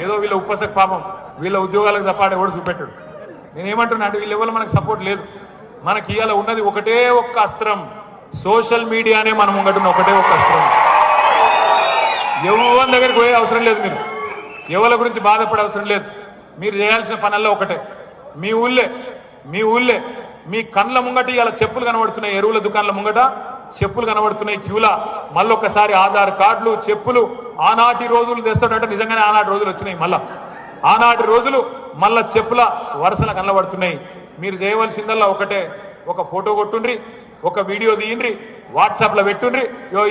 ఏదో వీళ్ళ ఉపసక పాపం వీళ్ళ ఉద్యోగాలకు తప్పాడు ఎవడు చూపెట్టాడు. నేనేమంటున్నా అంటే వీళ్ళ ఎవరు మనకు సపోర్ట్ లేదు. మనకి ఇవాళ ఉన్నది ఒకటే ఒక్క అస్త్రం, సోషల్ మీడియానే మనం ముంగటున్న ఒకటే ఒక్క అస్త్రం. ఎవరి దగ్గరికి పోయే అవసరం లేదు, మీరు ఎవరి గురించి బాధపడే అవసరం లేదు. మీరు చేయాల్సిన పనుల్లో ఒకటే, మీ ఊళ్ళే మీ కండ్ల ముంగట ఇలా చెప్పులు కనబడుతున్నాయి, ఎరువుల దుకాణాల ముంగట చెప్పులు కనబడుతున్నాయి క్యూలా. మళ్ళొక్కసారి ఆధార్ కార్డులు చెప్పులు ఆనాటి రోజులు తెస్తాడంటే నిజంగానే ఆనాటి రోజులు వచ్చినాయి. మళ్ళా ఆనాటి రోజులు మళ్ళా చెప్పుల వరుసలు కనబడుతున్నాయి. మీరు చేయవలసిందల్లా ఒకటే, ఒక ఫోటో కొట్టుండ్రి, ఒక వీడియో తీయండి, వాట్సాప్ లో పెట్టుండ్రి.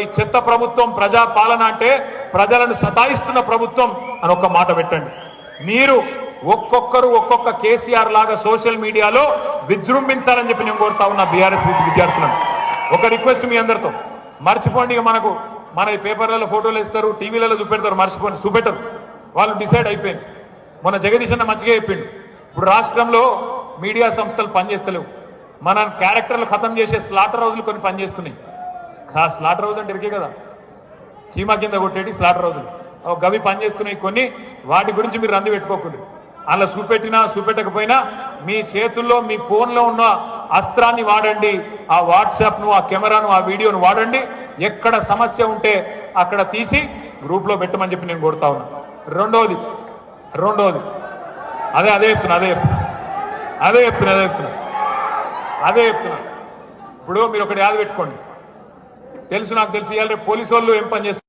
ఈ చెత్త ప్రభుత్వం ప్రజా పాలన అంటే ప్రజలను సతాయిస్తున్న ప్రభుత్వం అని ఒక్క మాట పెట్టండి. మీరు ఒక్కొక్కరు ఒక్కొక్క కేసీఆర్ లాగా సోషల్ మీడియాలో విజృంభించాలని చెప్పి నేను కోరుతా ఉన్నా బీఆర్ఎస్ విద్యార్థులను. ఒక రిక్వెస్ట్ మీ అందరితో, మర్చిపోండి. ఇక మన ఈ పేపర్లలో ఫోటోలు ఇస్తారు, టీవీలలో చూపెడతారు, మర్చిపోండి, చూపెట్టరు. వాళ్ళు డిసైడ్ అయిపోయింది. మొన్న జగదీష్ అన్న మంచిగా చెప్పిండు, ఇప్పుడు రాష్ట్రంలో మీడియా సంస్థలు పనిచేస్తలేవు, మన క్యారెక్టర్లు ఖతం చేసే స్లాటర్ హౌజులు కొన్ని పనిచేస్తున్నాయి. స్లాటర్ హౌజ్ అంటే ఇరికే కదా, చీమా కింద కొట్టేటి స్లాటర్ హౌజులు గవి పనిచేస్తున్నాయి కొన్ని. వాటి గురించి మీరు రంది పెట్టుకోకుండా, అలా చూపెట్టినా చూపెట్టకపోయినా మీ చేతుల్లో మీ ఫోన్లో ఉన్న అస్త్రాన్ని వాడండి. ఆ వాట్సాప్ను, ఆ కెమెరాను, ఆ వీడియోను వాడండి. ఎక్కడ సమస్య ఉంటే అక్కడ తీసి గ్రూప్లో పెట్టమని చెప్పి నేను కోరుతా ఉన్నా. రెండోది అదే చెప్తున్నా. ఇప్పుడు మీరు ఒకటి యాద పెట్టుకోండి. నాకు తెలుసు ఇవాళ రేపు పోలీసు వాళ్ళు ఏం పని చేస్తారు.